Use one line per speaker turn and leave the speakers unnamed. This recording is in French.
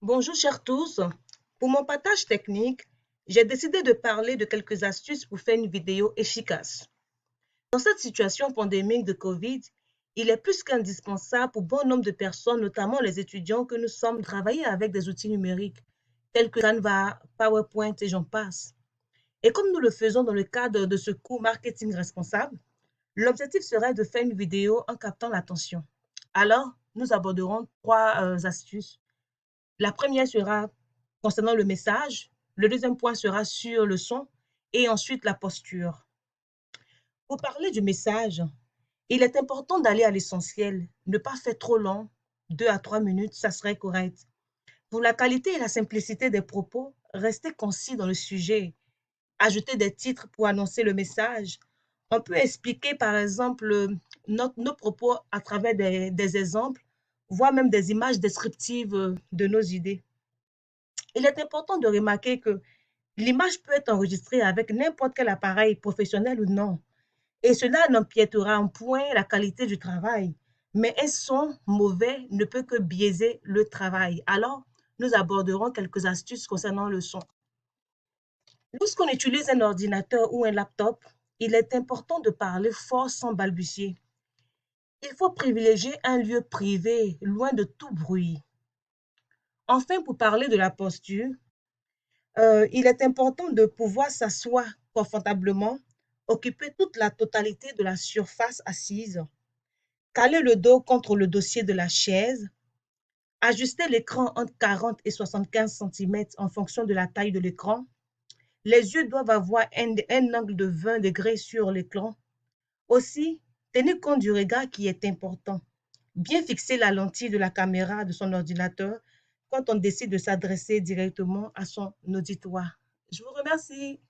Bonjour chers tous. Pour mon partage technique, j'ai décidé de parler de quelques astuces pour faire une vidéo efficace. Dans cette situation pandémique de Covid, il est plus qu'indispensable pour bon nombre de personnes, notamment les étudiants, que nous sommes, de travailler avec des outils numériques tels que Canva, PowerPoint et j'en passe. Et comme nous le faisons dans le cadre de ce cours marketing responsable, l'objectif serait de faire une vidéo en captant l'attention. Alors, nous aborderons trois astuces. La première sera concernant le message, le deuxième point sera sur le son et ensuite la posture. Pour parler du message, il est important d'aller à l'essentiel, ne pas faire trop long, 2 à 3 minutes, ça serait correct. Pour la qualité et la simplicité des propos, restez concis dans le sujet, ajoutez des titres pour annoncer le message. On peut expliquer par exemple nos propos à travers des exemples, voire même des images descriptives de nos idées. Il est important de remarquer que l'image peut être enregistrée avec n'importe quel appareil professionnel ou non, et cela n'empiétera en point la qualité du travail. Mais un son mauvais ne peut que biaiser le travail. Alors, nous aborderons quelques astuces concernant le son. Lorsqu'on utilise un ordinateur ou un laptop, il est important de parler fort sans balbutier. Il faut privilégier un lieu privé, loin de tout bruit. Enfin, pour parler de la posture, il est important de pouvoir s'asseoir confortablement, occuper toute la totalité de la surface assise, caler le dos contre le dossier de la chaise, ajuster l'écran entre 40 et 75 cm en fonction de la taille de l'écran. Les yeux doivent avoir un angle de 20 degrés sur l'écran. Aussi, tenez compte du regard qui est important. Bien fixer la lentille de la caméra de son ordinateur quand on décide de s'adresser directement à son auditoire. Je vous remercie.